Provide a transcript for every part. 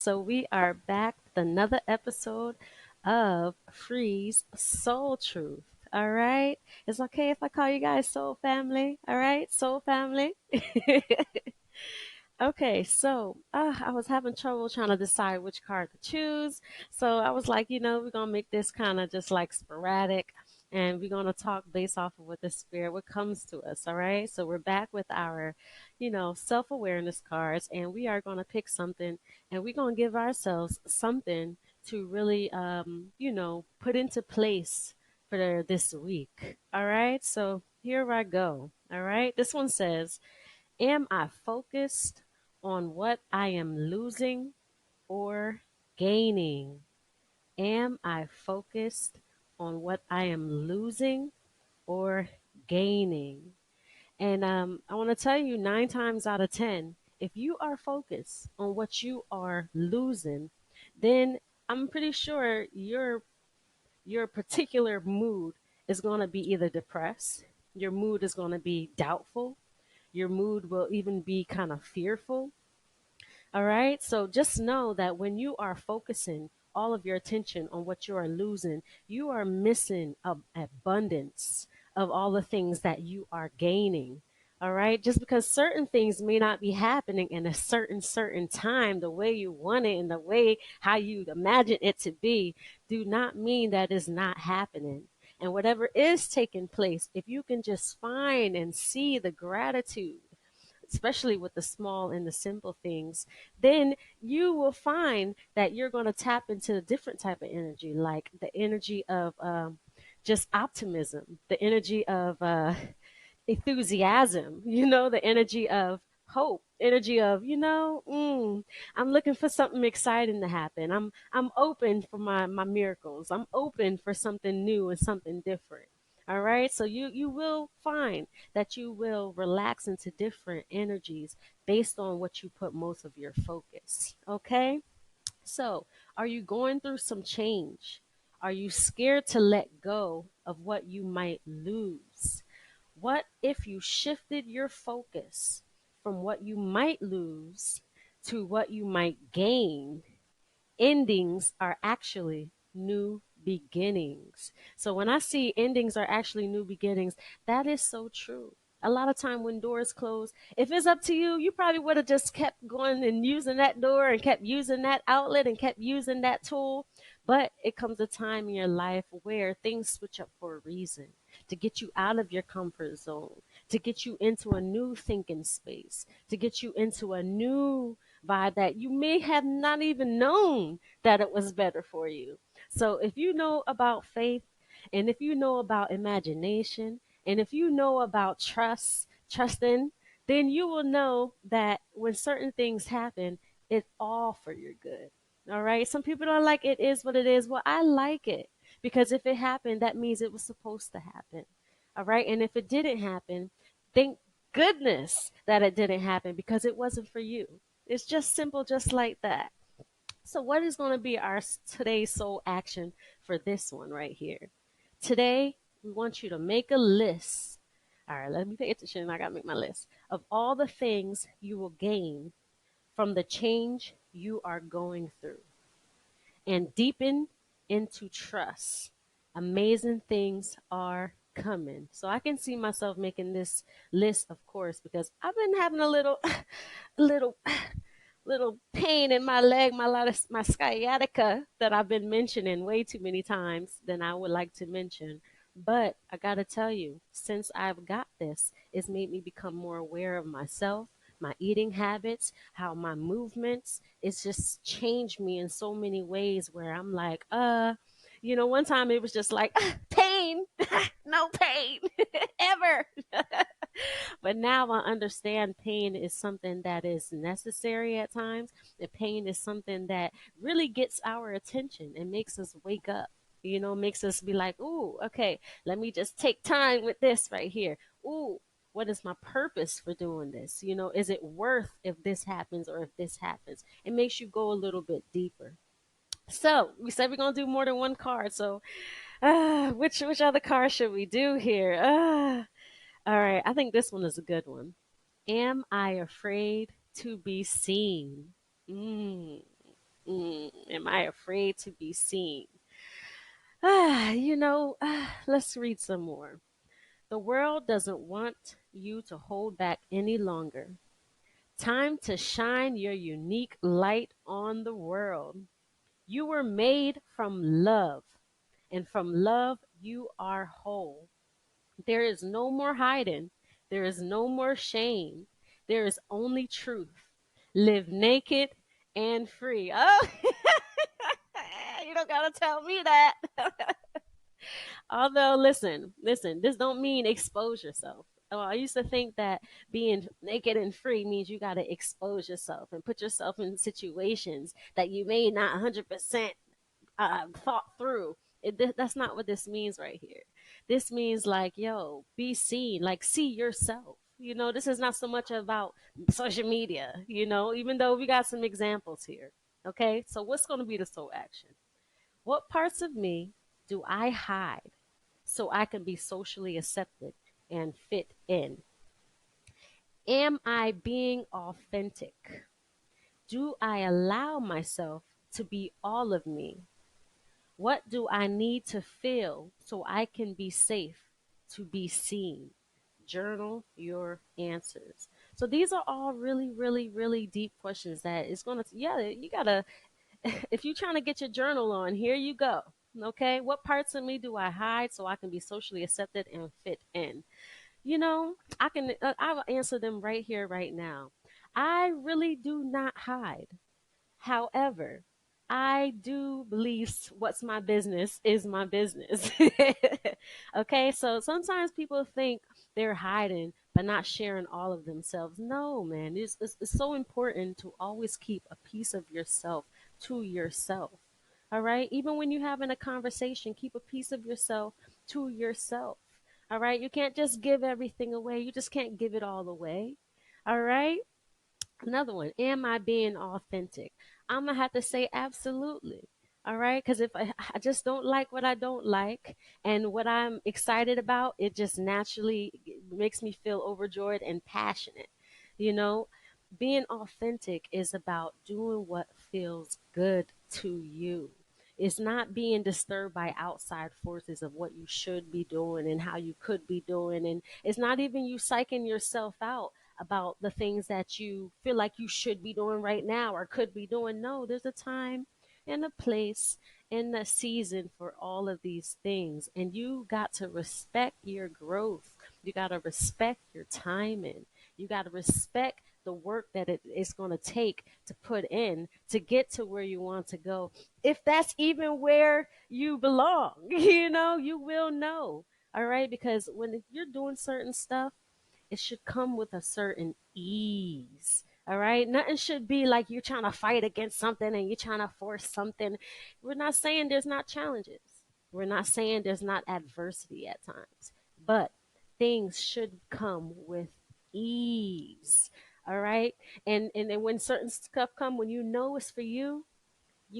So we are back with another episode of Free's Soul Truth. All right. It's okay if I call you guys Soul Family. All right. Soul Family. Okay, so I was having trouble trying to decide which card to choose. So I was like, we're gonna make this kind of just like sporadic, and we're gonna talk based off of what the spirit, what comes to us. All right. So we're back with our, self-awareness cards, and we are gonna pick something, and we're gonna give ourselves something to really, put into place for this week. All right. So here I go. All right. This one says, am I focused on what I am losing or gaining? Am I focused on what I am losing or gaining? And I want to tell you, 9 times out of 10, if you are focused on what you are losing, then I'm pretty sure your particular mood is going to be either depressed, your mood is going to be doubtful, your mood will even be kind of fearful. All right. So just know that when you are focusing all of your attention on what you are losing, you are missing abundance of all the things that you are gaining. All right. Just because certain things may not be happening in a certain time, the way you want it and the way how you imagine it to be, do not mean that it's not happening. And whatever is taking place, if you can just find and see the gratitude, especially with the small and the simple things, then you will find that you're going to tap into a different type of energy, like the energy of just optimism, the energy of enthusiasm, the energy of hope, energy of, I'm looking for something exciting to happen. I'm open for my miracles. I'm open for something new and something different. All right. So you will find that you will relax into different energies based on what you put most of your focus. Okay. So are you going through some change? Are you scared to let go of what you might lose? What if you shifted your focus from what you might lose to what you might gain? Endings are actually new beginnings. So when I see endings are actually new beginnings, that is so true. A lot of time when doors close, if it's up to you, you probably would have just kept going and using that door and kept using that outlet and kept using that tool. But it comes a time in your life where things switch up for a reason, to get you out of your comfort zone, to get you into a new thinking space, to get you into a new vibe that you may have not even known that it was better for you. So if you know about faith, and if you know about imagination, and if you know about trusting, then you will know that when certain things happen, it's all for your good. All right. Some people don't like it is what it is. Well, I like it because if it happened, that means it was supposed to happen. All right. And if it didn't happen, thank goodness that it didn't happen because it wasn't for you. It's just simple, just like that. So, what is going to be our today's soul action for this one right here? Today, we want you to make a list. All right, let me pay attention. I got to make my list of all the things you will gain from the change you are going through and deepen into trust. Amazing things are coming. So I can see myself making this list, of course, because I've been having a little, little, little pain in my leg, my sciatica that I've been mentioning way too many times than I would like to mention. But I gotta tell you, since I've got this, it's made me become more aware of myself, my eating habits, how my movements. It's just changed me in so many ways where I'm like, one time it was just like pain, no pain ever. But now I understand pain is something that is necessary at times. And pain is something that really gets our attention and makes us wake up. Makes us be like, ooh, okay, let me just take time with this right here. Ooh, what is my purpose for doing this? Is it worth if this happens or if this happens? It makes you go a little bit deeper. So we said we're gonna do more than one card. So, which other card should we do here? All right, I think this one is a good one. Am I afraid to be seen? Mm. Am I afraid to be seen? Let's read some more. The world doesn't want you to hold back any longer. Time to shine your unique light on the world. You were made from love, and from love you are whole. There is no more hiding. There is no more shame. There is only truth. Live naked and free. Oh, you don't gotta tell me that. Although, listen, this don't mean expose yourself. Oh, I used to think that being naked and free means you got to expose yourself and put yourself in situations that you may not 100% thought through. That's not what this means right here. This means like, yo, be seen, like see yourself. This is not so much about social media, even though we got some examples here. Okay, so what's going to be the soul action? What parts of me do I hide so I can be socially accepted and fit in? Am I being authentic? Do I allow myself to be all of me? What do I need to feel so I can be safe to be seen? Journal your answers. So these are all really, really, really deep questions that is going to, yeah, you got to, if you're trying to get your journal on, here you go. Okay. What parts of me do I hide so I can be socially accepted and fit in? I will answer them right here, right now. I really do not hide. However, I do believe what's my business is my business. Okay, so sometimes people think they're hiding but not sharing all of themselves. No, man, it's so important to always keep a piece of yourself to yourself. All right, even when you're having a conversation, keep a piece of yourself to yourself. All right, you can't just give everything away, you just can't give it all away. All right. Another one, am I being authentic? I'm going to have to say absolutely. All right. Because if I just don't like what I don't like and what I'm excited about, it just naturally makes me feel overjoyed and passionate. You know, being authentic is about doing what feels good to you. It's not being disturbed by outside forces of what you should be doing and how you could be doing. And it's not even you psyching yourself out about the things that you feel like you should be doing right now or could be doing. No, there's a time and a place and a season for all of these things. And you got to respect your growth. You got to respect your timing. You got to respect the work that it's going to take to put in to get to where you want to go. If that's even where you belong, you will know. All right. Because when you're doing certain stuff, it should come with a certain ease. All right. Nothing should be like you're trying to fight against something and you're trying to force something. We're not saying there's not challenges. We're not saying there's not adversity at times, but things should come with ease. All right. And then when certain stuff come, when you know it's for you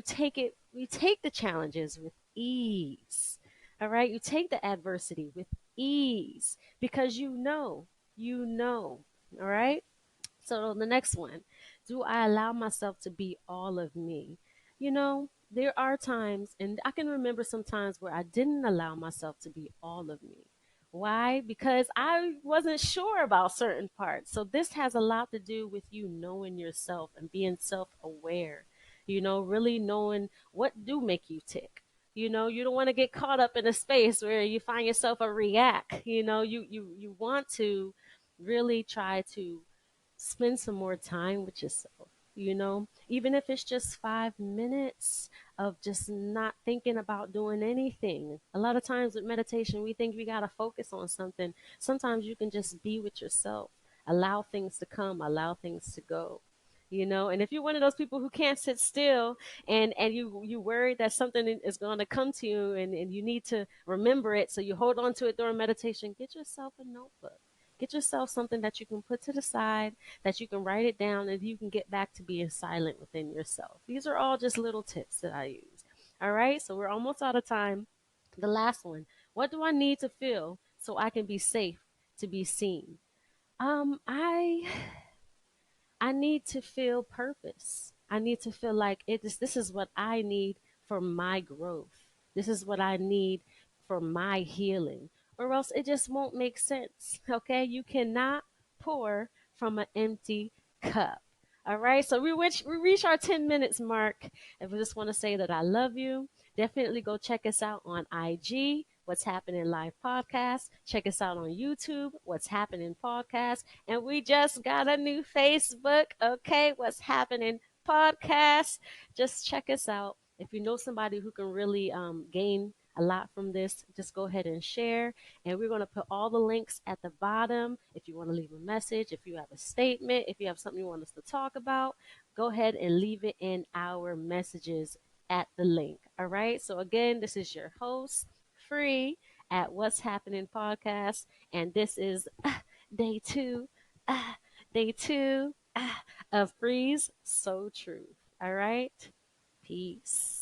take the challenges with ease. All right. You take the adversity with ease because you know. All right. So the next one, do I allow myself to be all of me? There are times, and I can remember some times where I didn't allow myself to be all of me. Why? Because I wasn't sure about certain parts. So this has a lot to do with you knowing yourself and being self-aware. Really knowing what do make you tick. You don't want to get caught up in a space where you find yourself a react. You want to really try to spend some more time with yourself, even if it's just 5 minutes of just not thinking about doing anything. A lot of times with meditation, we think we got to focus on something. Sometimes you can just be with yourself, allow things to come, allow things to go. And if you're one of those people who can't sit still and you worry that something is going to come to you and you need to remember it, so you hold on to it during meditation, get yourself a notebook. Get yourself something that you can put to the side, that you can write it down, and you can get back to being silent within yourself. These are all just little tips that I use. All right, so we're almost out of time. The last one. What do I need to feel so I can be safe to be seen? I need to feel purpose. I need to feel like this is what I need for my growth. This is what I need for my healing. Or else it just won't make sense. Okay? You cannot pour from an empty cup. All right, so we reach our 10 minutes mark. And we just want to say that I love you. Definitely go check us out on IG, What's Happening Live Podcast. Check us out on YouTube, What's Happening Podcast. And we just got a new Facebook, okay? What's Happening Podcast. Just check us out. If you know somebody who can really gain a lot from this, just go ahead and share. And we're going to put all the links at the bottom. If you want to leave a message, if you have a statement, if you have something you want us to talk about, go ahead and leave it in our messages at the link. All right. So again, this is your host, Free, at What's Happening Podcast. And this is day two, uh, day two of Free's So Truth. All right. Peace.